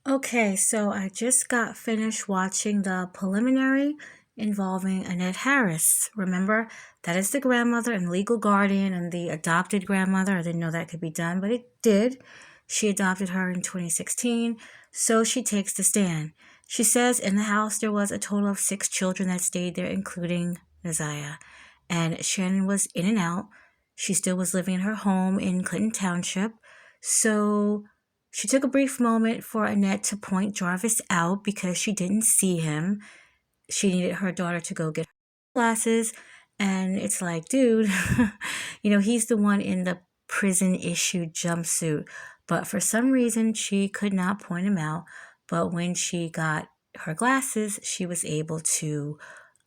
Okay, so I just got finished watching the preliminary involving Annette Harris. Remember, that is the grandmother and legal guardian and the adopted grandmother. I didn't know that could be done, but it did. She adopted her in 2016, so she takes the stand. She says in the house there was a total of 6 children that stayed there, including Zaniah. And Shannon was in and out. She still was living in her home in Clinton Township. So she took a brief moment for Annette to point Jarvis out because she didn't see him. She needed her daughter to go get her glasses. And it's like, dude, he's the one in the prison issued jumpsuit. But for some reason, she could not point him out. But when she got her glasses, she was able to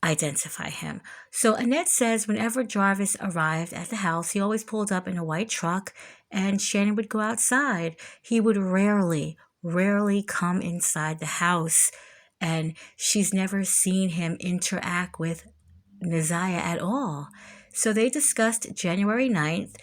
identify him. So Annette says whenever Jarvis arrived at the house, he always pulled up in a white truck and Shannon would go outside. He would rarely come inside the house. And she's never seen him interact with Zaniah at all. So they discussed January 9th,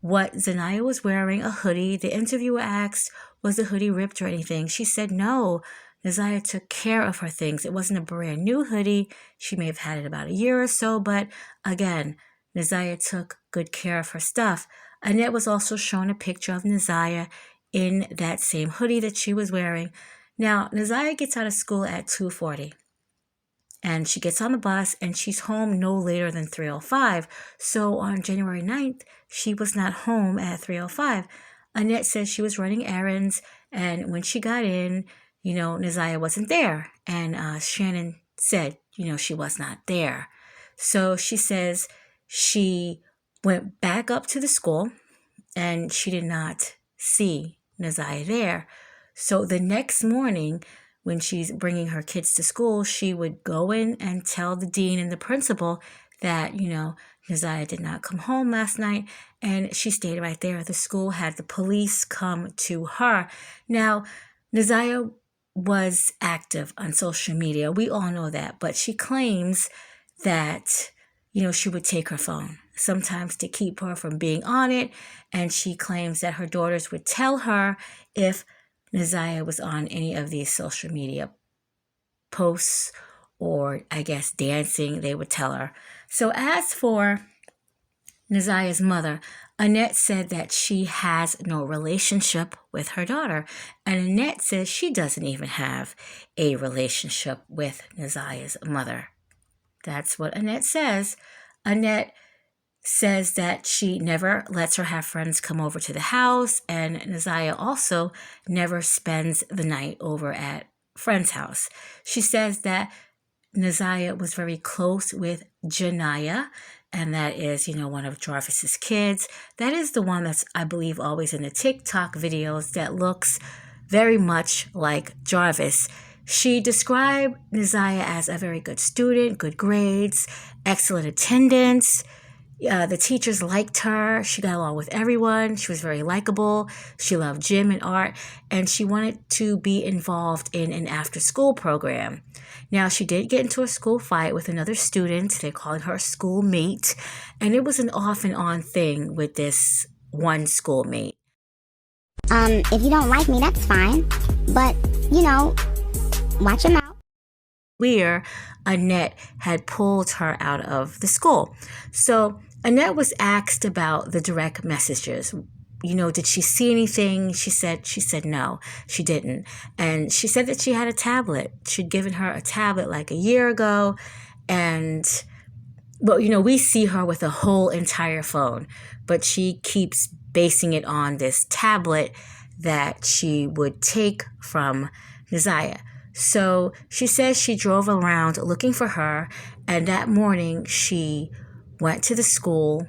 what Zaniah was wearing, a hoodie. The interviewer asked, was the hoodie ripped or anything? She said no. Zaniah took care of her things. It wasn't a brand new hoodie. She may have had it about a year or so, but again, Zaniah took good care of her stuff. Annette was also shown a picture of Zaniah in that same hoodie that she was wearing. Now, Zaniah gets out of school at 2:40. And she gets on the bus and she's home no later than 3:05. So on January 9th, she was not home at 3:05. Annette says she was running errands, and when she got in, Zaniah wasn't there. And Shannon said, she was not there. So she says she went back up to the school and she did not see Zaniah there. So the next morning, when she's bringing her kids to school, she would go in and tell the dean and the principal that, Zaniah did not come home last night, and she stayed right there. The school had the police come to her. Now, Zaniah was active on social media. We all know that, but she claims that, she would take her phone sometimes to keep her from being on it, and she claims that her daughters would tell her if Zaniah was on any of these social media posts or, I guess, dancing, they would tell her. So as for Zaniah's mother, Annette said that she has no relationship with her daughter. And Annette says she doesn't even have a relationship with Zaniah's mother. That's what Annette says. Annette says that she never lets her have friends come over to the house, and Zaniah also never spends the night over at friend's house. She says that Zaniah was very close with Zaniah, and that is, one of Jarvis's kids. That is the one that's, I believe, always in the TikTok videos that looks very much like Jarvis. She described Zaniah as a very good student, good grades, excellent attendance. The teachers liked her. She got along with everyone. She was very likable. She loved gym and art, and she wanted to be involved in an after-school program. Now, she did get into a school fight with another student. They called her a schoolmate, and it was an off and on thing with this one schoolmate. If you don't like me, that's fine, but, watch your mouth. Where Annette had pulled her out of the school. So Annette was asked about the direct messages. Did she see anything? She said no, she didn't. And she said that she had a tablet. She'd given her a tablet like a year ago. But we see her with a whole entire phone, but she keeps basing it on this tablet that she would take from Zaniah. So she says she drove around looking for her, and that morning she went to the school,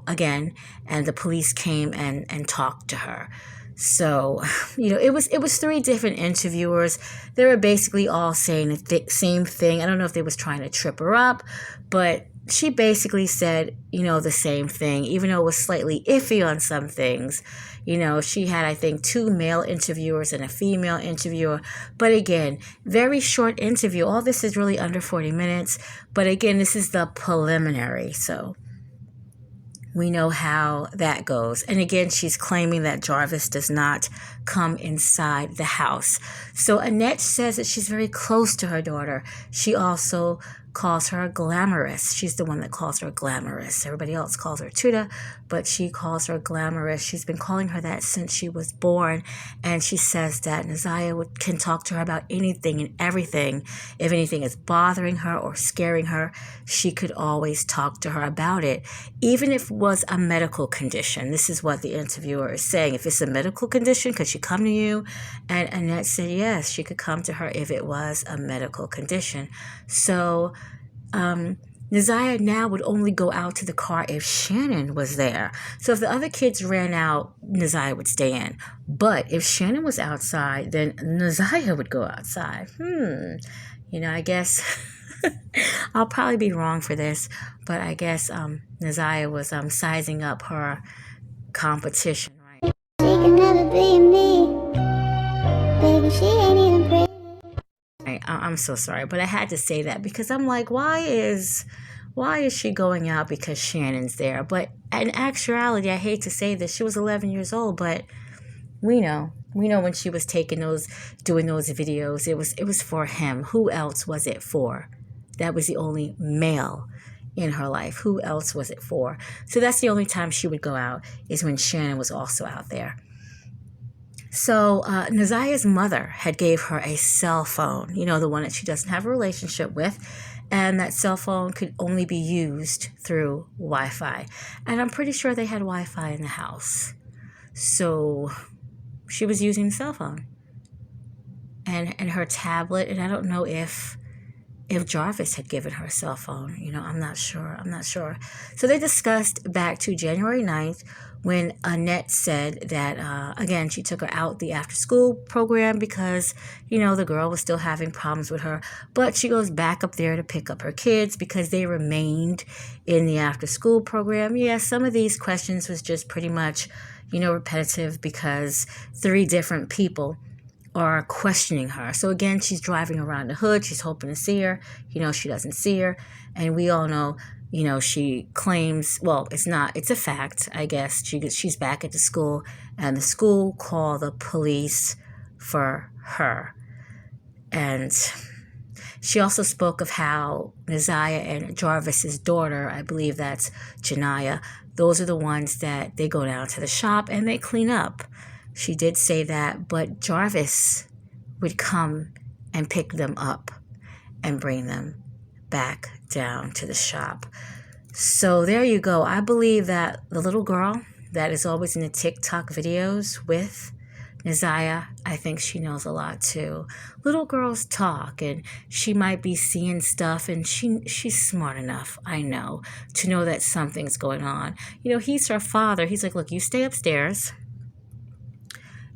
again, and the police came and talked to her. So, it was 3 different interviewers. They were basically all saying the same thing. I don't know if they was trying to trip her up, but she basically said, the same thing, even though it was slightly iffy on some things. She had, I think, 2 male interviewers and a female interviewer. But again, very short interview. All this is really under 40 minutes. But again, this is the preliminary. So we know how that goes. And again, she's claiming that Jarvis does not come inside the house. So Annette says that she's very close to her daughter. She also calls her glamorous. She's the one that calls her glamorous. Everybody else calls her Tuda, but she calls her glamorous. She's been calling her that since she was born. And she says that Zaniah can talk to her about anything and everything. If anything is bothering her or scaring her, she could always talk to her about it, even if it was a medical condition. This is what the interviewer is saying. If it's a medical condition, could she come to you? And Annette said yes, she could come to her if it was a medical condition. So Zaniah now would only go out to the car if Shannon was there. So if the other kids ran out, Zaniah would stay in. But if Shannon was outside, then Zaniah would go outside. I guess I'll probably be wrong for this, but I guess Zaniah was sizing up her competition, right? She can never be me. Baby, she ain't even pretty. I'm so sorry, but I had to say that because I'm like, why is she going out because Shannon's there? But in actuality, I hate to say this, she was 11 years old, but we know when she was doing those videos, it was for him. Who else was it for? That was the only male in her life. Who else was it for? So that's the only time she would go out, is when Shannon was also out there. So Zaniah's mother had gave her a cell phone, the one that she doesn't have a relationship with, and that cell phone could only be used through Wi-Fi. And I'm pretty sure they had Wi-Fi in the house. So she was using the cell phone and her tablet, and I don't know if Jarvis had given her a cell phone. I'm not sure. So they discussed back to January 9th when Annette said that, again, she took her out the after-school program because, the girl was still having problems with her. But she goes back up there to pick up her kids because they remained in the after-school program. Yeah, some of these questions was just pretty much, repetitive because 3 different people are questioning her. So again, she's driving around the hood. She's hoping to see her. She doesn't see her. And we all know, she claims, well, it's a fact, I guess. She's back at the school, and the school called the police for her. And she also spoke of how Zaniah and Jarvis's daughter, I believe that's Zaniah, those are the ones that they go down to the shop and they clean up. She did say that, but Jarvis would come and pick them up and bring them back down to the shop. So there you go. I believe that the little girl that is always in the TikTok videos with Zaniah, I think she knows a lot too. Little girls talk, and she might be seeing stuff, and she's smart enough, I know, to know that something's going on. He's her father. He's like, look, you stay upstairs.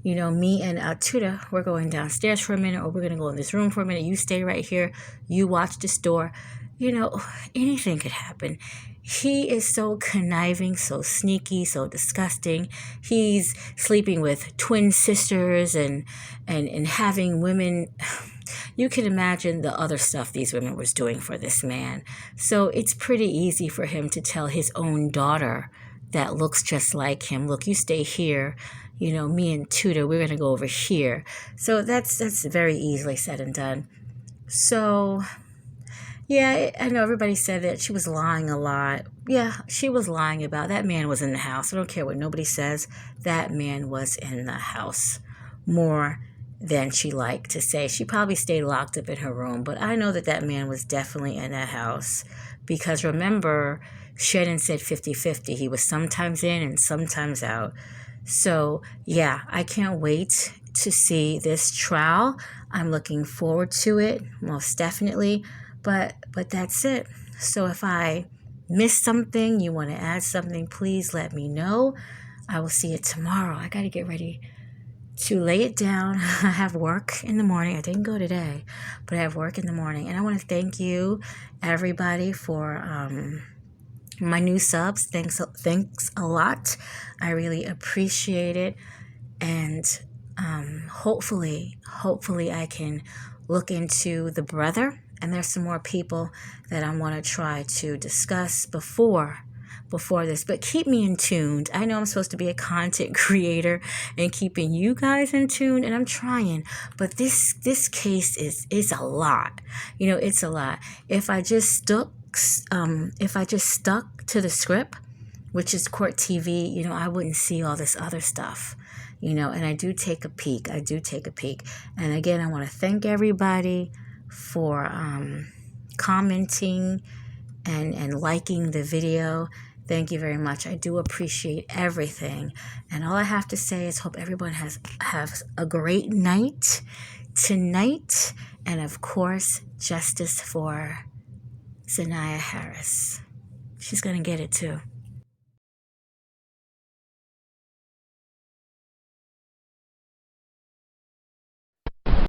Me and Tuda, we're going downstairs for a minute, or we're going to go in this room for a minute. You stay right here. You watch this door. Anything could happen. He is so conniving, so sneaky, so disgusting. He's sleeping with twin sisters and having women. You can imagine the other stuff these women was doing for this man. So it's pretty easy for him to tell his own daughter that looks just like him, look, you stay here. Me and Tuda, we're going to go over here. So that's very easily said and done. So, yeah, I know everybody said that she was lying a lot. Yeah, she was lying about that man was in the house. I don't care what nobody says. That man was in the house more than she liked to say. She probably stayed locked up in her room, but I know that man was definitely in that house because remember, Shannon said 50-50. He was sometimes in and sometimes out. So, yeah, I can't wait to see this trial. I'm looking forward to it, most definitely. But that's it. So if I missed something, you want to add something, please let me know. I will see you tomorrow. I got to get ready to lay it down. I have work in the morning. I didn't go today, but I have work in the morning. And I want to thank you, everybody, for my new subs. Thanks a lot. I really appreciate it. And hopefully I can look into the brother. And there's some more people that I want to try to discuss before before this, but keep me in tune. I know I'm supposed to be a content creator and keeping you guys in tune, and I'm trying, but this case is a lot. It's a lot. If I just stuck to the script, which is court TV, I wouldn't see all this other stuff. And I do take a peek. And again, I want to thank everybody for commenting and liking the video. Thank you very much. I do appreciate everything. And all I have to say is hope everyone has a great night tonight. And of course, justice for Zaniah Harris. She's going to get it too.